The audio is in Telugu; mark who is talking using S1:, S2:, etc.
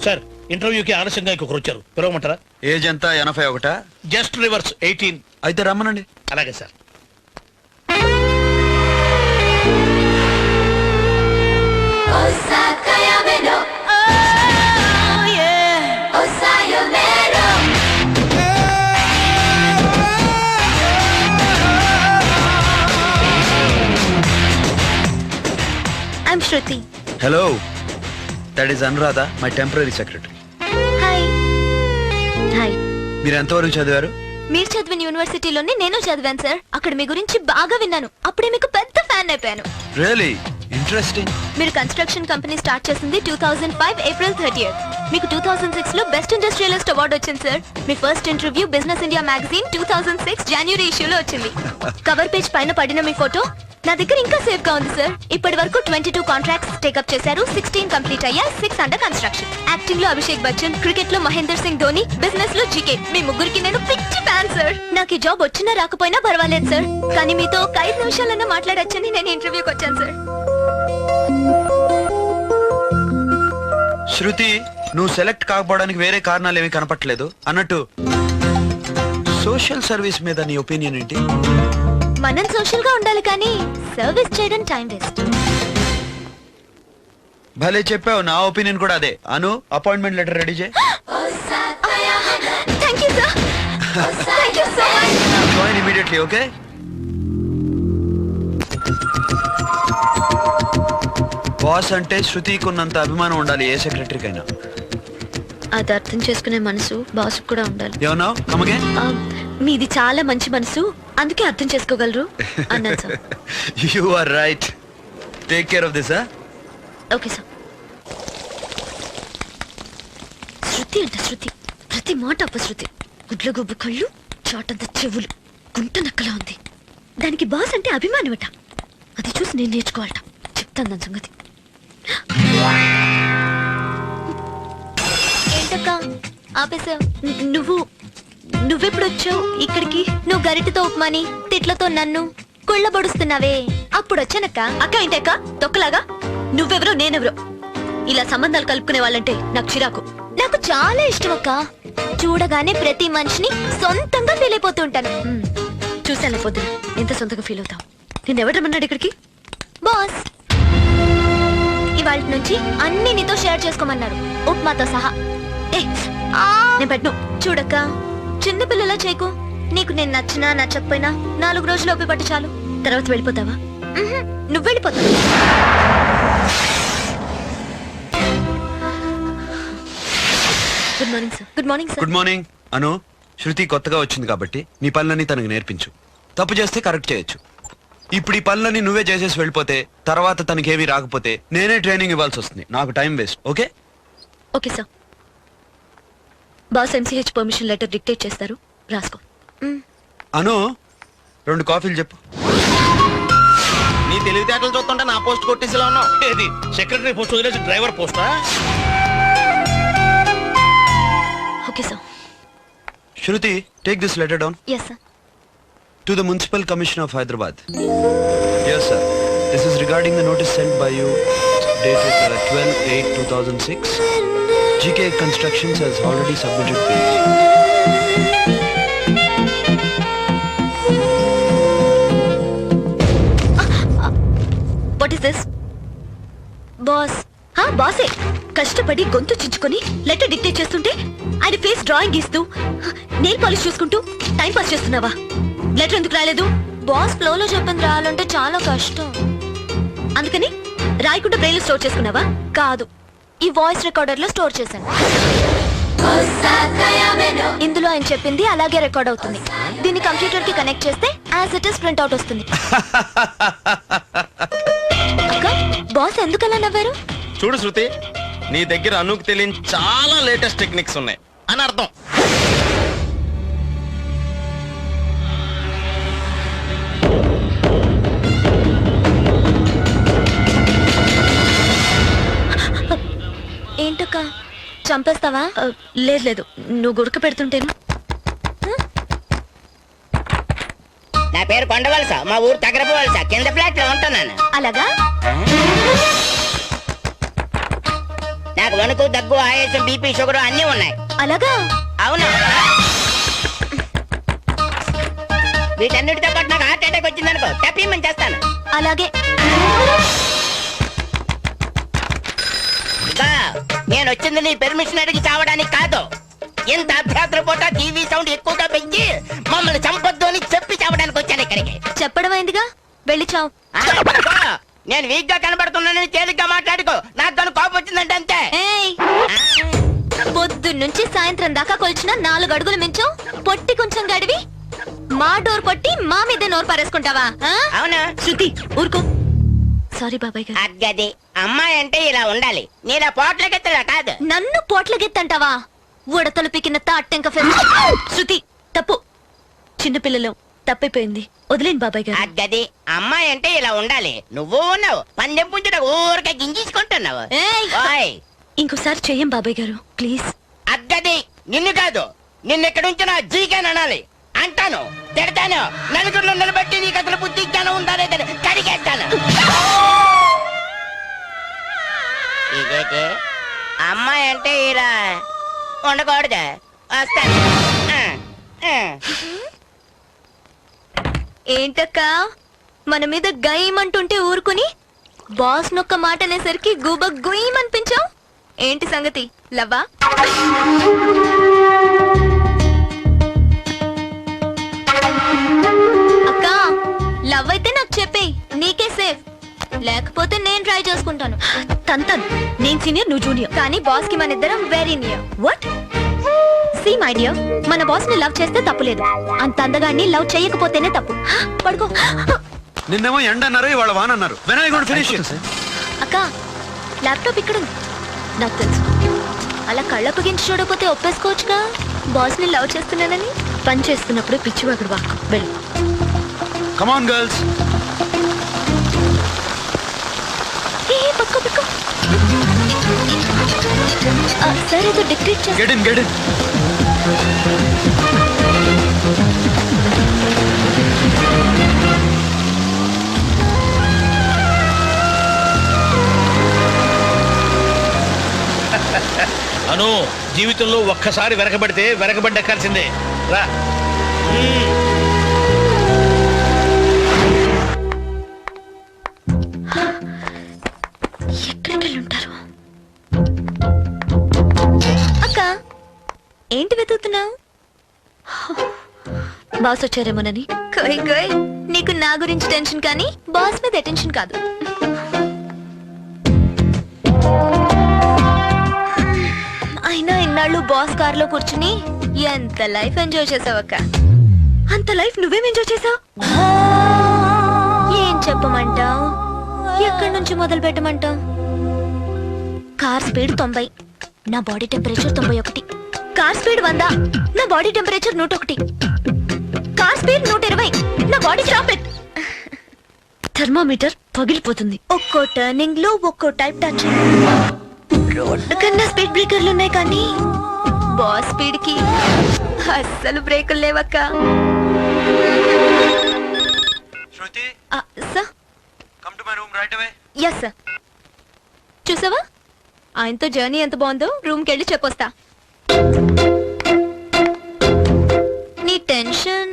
S1: సార్ ఇంటర్వ్యూకి ఆలస్యంగా ఇంకొకరు వచ్చారు, పిలవమంటారా?
S2: ఏజ్ ఎంత? 81?
S1: Just reverse 18.
S2: అయితే రమ్మనండి.
S1: అలాగే sir.
S3: I'm Shruti.
S2: Hello. That is Anuradha, my temporary secretary.
S3: Hi. Hi.
S2: మీరు ఎంతవరకు చదివారు?
S3: మీరు చదివిన యూనివర్సిటీలోనే నేను చదివాను సార్. అక్కడ మీ గురించి బాగా విన్నాను. అప్పుడే మీకు పెద్ద ఫ్యాన్ అయిపోయాను.
S2: Really? Interesting.
S3: మీరు కన్స్ట్రక్షన్ కంపెనీ స్టార్ట్ చేసింది 2005 ఏప్రిల్ 30th. మీకు 2006 లో బెస్ట్ ఇండస్ట్రియలిస్ట్ అవార్డు వచ్చింది సార్. మీ first interview business India magazine 2006 జనవరి ఇష్యూలో వచ్చింది. కవర్ పేజ్ పైన పడిన మీ ఫోటో నా దగ్గర ఇంకా సేఫ్ గా ఉంది సార్. ఇప్పటి వరకు 22 కాంట్రాక్ట్స్ టేకప్ చేశారు. 16 కంప్లీట్ అయ్యా, 6 అండర్ కన్స్ట్రక్షన్. యాక్టింగ్ లో అభిషేక్ బచ్చన్, క్రికెట్ లో మహేందర్ సింగ్ ధోని, బిజినెస్ లో జీకే. మీ ముగ్గురికి నేను పిచ్చి ఫ్యాన్ సార్. నాకు ఈ జాబ్ వచ్చినా రాకపోయినా పర్వాలేదు సార్, కానీ మీతో ఒక 5 నిమిషాలన్నా మాట్లాడొచ్చని నేను ఇంటర్వ్యూకి వచ్చాను సార్.
S2: శృతి, నువ్వు సెలెక్ట్ కాకపోవడానికి వేరే కారణాలు ఏమీ కనపట్లేదు. అన్నట్టు సోషల్ సర్వీస్ మీద నీ ఒపీనియన్ ఏంటి?
S3: మనం సోషల్ గా ఉండాలి కానీ సర్వీస్ చేయడం టైం వేస్ట్.
S2: భలే చెప్పావు. నా ఒపీనియన్ కూడా అదే. అను, అపాయింట్మెంట్ లెటర్ రెడీ చేయి.
S3: Thank you sir. Thank you so much.
S2: Join immediately, okay? Boss అంటే శృతికి ఉన్నంత అభిమానం ఉండాలి ఏ సెక్రటరీకైనా.
S3: అది అర్థం చేసుకునే మనసు బాస్ కూడా ఉండాలి.
S2: ఏమన్నా? Come again.
S3: మీది చాలా మంచి మనసు, అందుకే అర్థం చేసుకోగలరు అన్నాను sir.
S2: You are right. Take care of this.
S3: Okay sir. Shruti అంట శృతి, ప్రతి మాట అపశృతి. గుడ్లగొబ్బు కళ్ళు, చాటంత చెవులు, గుంట నక్కలా ఉంది. దానికి బాస్ అంటే అభిమానమట. అది చూసి నేను నేర్చుకోవాలట. చెప్తాను దాని సంగతి. ఏంటక్క ఆపేసా? నువ్వెప్పుడు వచ్చావు ఇక్కడికి? నువ్వు గరిటతో ఉప్మాని, తిట్లతో నన్ను కుళ్ళబొడుస్తున్నావే, అప్పుడు వచ్చానక్క. అక్క ఏంటక్క తొక్కలాగా? నువ్వెవరో నేనెవరో ఇలా సంబంధాలు కలుపుకునే వాళ్ళంటే నాకు చిరాకు. నాకు చాలా ఇష్టం అక్క. చూడగానే ప్రతి మనిషిని సొంతంగా ఫీల్ అయిపోతూ ఉంటాను. చూసాను పొద్దున ఎంత సొంతంగా ఫీల్ అవుతావు. నేను రమ్మన్నాడు ఇక్కడికి? బాస్ ఇవాళ నుంచి అన్ని నీతో షేర్ చేసుకోమన్నారు, ఉప్మాతో సహా. నేను పెట్టను. చూడక్క, చిన్నపిల్లలా చేయకు. నీకు నేను నచ్చినా నచ్చకపోయినా 4 రోజులు ఒప్పి పట్టు చాలు. తర్వాత వెళ్ళిపోతావా? నువ్వు వెళ్ళిపోతావు. Good morning sir. Good morning sir.
S2: Good morning. Anu, Shruti కొత్తగా వచ్చింది కాబట్టి నీ పనులన్నీ తనకు నేర్పించు. తప్పు చేస్తే కరెక్ట్ చేయొచ్చు. ఇప్పుడు ఈ పనులన్నీ నువ్వే చేసేసి వెళ్ళిపోతే తర్వాత తనకేమీ రాకపోతే నేనే ట్రైనింగ్ ఇవ్వాల్సి వస్తుంది. నాకు time waste. Okay?
S3: Okay sir. Boss MCh permission letter dictate చేస్తారు, రాసుకో.
S2: అను, 2 కాఫీలు చెప్పు.
S4: నీ తెలివితేటలు చూస్తుంటే నా పోస్ట్ కొట్టేసిలా ఉన్నావు.
S1: ఏది సెక్రటరీ పోస్ట్ వదిలేసి డ్రైవర్ పోస్టా?
S3: Okay sir.
S2: Shruti, take this letter down.
S3: Yes sir.
S2: To the Municipal Commission of Hyderabad. Yes, sir. This is regarding the notice sent by you dated 12/8/2006. GK Constructions has already submitted bill.
S3: What is this? Boss. బాసే కష్టపడి గొంతు చించుకొని లెటర్ డిక్టేట్ చేస్తుంటే ఆయన ఫేస్ డ్రాయింగ్ గీస్తూ నెయిల్ పాలిష్ చూసుకుంటూ టైం పాస్ చేస్తున్నావా? లెటర్ ఎందుకు రాలేదు? బాస్ ఫ్లోలో చెప్పింది రాయాలంటే చాలా కష్టం. అందుకని రాయకుండా బ్రెయిన్ లో స్టోర్ చేసుకున్నావా? కాదు, ఈ వాయిస్ రికార్డర్ లో స్టోర్ చేశాను. ఇందులో ఆయన చెప్పింది అలాగే రికార్డ్ అవుతుంది. దీన్ని కంప్యూటర్ కి కనెక్ట్ చేస్తే as it is print out వస్తుంది. అక్క, బాస్ ఎందుకలా నవ్వారు?
S4: చూడు శృతి, నీ దగ్గర అనుకు తెలియని చాలా లేటెస్ట్ టెక్నిక్స్ ఉన్నాయి అని అర్థం.
S3: ఏంటక్క, చంపేస్తావా? లేదు, నువ్వు గుడక పెడుతుంటేను.
S5: నా పేరు కొండవలస, మా ఊరు తగరపవలస, కింద ఫ్లాట్ లో ఉంటున్నాను.
S3: అలాగా?
S5: నాకు నాకు వణుకు దగ్గు ఆయాసం బీపీ షుగర్ అన్నీ ఉన్నాయి.
S3: అలాగా?
S5: అవును. వీటన్నిటితో పాటు నాకు హార్ట్ అటాక్ వచ్చిందనుకో తప్పేమని చేస్తాను.
S3: అలాగే.
S5: ఇంకా నేను వచ్చింది నీ పెర్మిషన్ అడిగి చావడానికి కాదు. ఇంత అభ్యాసర పూట టీవీ సౌండ్ ఎక్కువగా పెంచి మమ్మల్ని చంపొద్దు అని చెప్పి చావడానికి వచ్చాను ఇక్కడికి.
S3: చెప్పడం అయిందిగా, వెళ్ళి చావు.
S5: ఆ, ఇదిగో, నేను వీక్ గా కనబడుతున్నానని తేలిగ్గా మాట్లాడుకో. నాకు కనుక కోపం వచ్చిందంటే అంతే.
S3: ఏయ్, పొద్దున్నుంచి సాయంత్రం దాకా కొలిచిన 4 అడుగులు మించు పొట్టి కొంచెం గడివి మా డోర్ కొట్టి మా మీద నోరు పారేసుకుంటావా? ఆ?
S5: అవునా?
S3: శృతి ఊరుకో. సారీ బాబాయ్ గారు.
S5: అగ్గది అమ్మాయి అంటే ఇలా ఉండాలి. నీలా పోట్లకెత్తలా కాదు.
S3: నన్ను పోట్ల గెత్తంటావా? ఉడతలు పికిన తాట్టెంక ఫెస్ట్. శృతి తప్పు, చిన్నపిల్లలు తప్పైపోయింది, వదిలేండి బాబాయ్ గారు.
S5: అగ్గది అమ్మాయి అంటే ఇలా ఉండాలి. నువ్వు ఉన్నావు పందెం పుంజుట ఊరికే గింజేసుకుంటున్నావు.
S3: ఏయ్,
S5: ఓయ్,
S3: ఇంకోసారి చెయ్యం బాబాయ్ గారు ప్లీజ్.
S5: అగ్గది నిన్ను కాదు, నిన్ను ఇక్కడ ఉంచిన జీకేన్ అనాలి. అంటాను, తిడతాను, నలుగురిలో నిలబెట్టి నీకు అసలు బుద్ధి జ్ఞానం ఉందా లేదని కడిగేస్తాను. ఇదేంటి అమ్మాయి అంటే ఇలా ఉండకూడదు. వస్తాను. ఆ, ఆ.
S3: ఏంటక్క మన మీద గయమంటుంటే ఊరుకుని బాస్ నొక్క మాట అనేసరికి గూబ గుయ్యమనిపించావు. ఏంటి సంగతి, లవ్వా? అక్క లవ్ అయితే నాకు చెప్పేయ్, నీకే సేఫ్. లేకపోతే నేను ట్రై చేసుకుంటాను. తంతన్, నేను సీనియర్ నువ్వు జూనియర్, కానీ బాస్ కి మన ఇద్దరం very near. What? See my dear, మన బాస్ ని లవ్ చేస్తే తప్పులేదు, అంత అందగాన్ని లవ్ చేయకపోతేనే తప్పు. పడుకో.
S2: నిన్నేమో ఎండ అన్నారు, ఇవాళ వాన అన్నారు. ఫినిష్.
S3: అక్క ల్యాప్టాప్ ఇక్కడ ఉంది. నాకు తెలుసు, అలా కళ్ళప్పగించి చూడకపోతే ఒప్పేసుకోవచ్చుగా బాస్ ని లవ్ చేస్తున్నానని. పని చేస్తున్నప్పుడు పిచ్చివాగుడు వాక్. వెళ్ళు.
S2: Come on girls.
S3: పట్టుకో. సరే ఏదో డిక్టేట్ చేస్తా.
S2: Get in.
S1: అను, జీవితంలో ఒక్కసారి వెనకబడితే వెనకబడ్డెక్కాల్సిందే రా.
S3: ఎక్కడికి ఉంటారు? అక్క ఏంటి వెతుకుతున్నావు? బాస్ వచ్చారేమోనని. కోయ్ కోయ్, నీకు నా గురించి టెన్షన్ కానీ బాస్ మీద అటెన్షన్ కాదు. అయినా ఇన్నాళ్ళు బాస్ కార్ లో కూర్చుని ఎంత లైఫ్ ఎంజాయ్ చేసావక్క. అంత లైఫ్ నువ్వేం ఎంజాయ్ చేసావు? ఏం చెప్పమంటావు, ఎక్కడి నుంచి మొదలు పెట్టమంటావు? కార్ స్పీడ్ 90, నా బాడీ టెంపరేచర్ 91. కార్ స్పీడ్ 100, నా బాడీ టెంపరేచర్ 101. కార్ స్పీడ్ 120, నా బాడీ చాపెట్. థర్మామీటర్ పగిలిపోతుంది. ఒక్కో టర్నింగ్ లో ఒక్కో టైప్ టచ్. రోడ్డు కన్నా స్పీడ్ బ్రేకర్లు ఉన్నాయి కానీ బాస్ స్పీడ్ కి అస్సలు బ్రేకులు లేవక్క.
S2: Shruti,
S3: sir.
S2: Come to my room right away.
S3: Yes sir. చూసావా ఆయనతో జర్నీ ఎంత బాగుందో, రూమ్కి వెళ్ళి చెప్పొస్తా. నీ టెన్షన్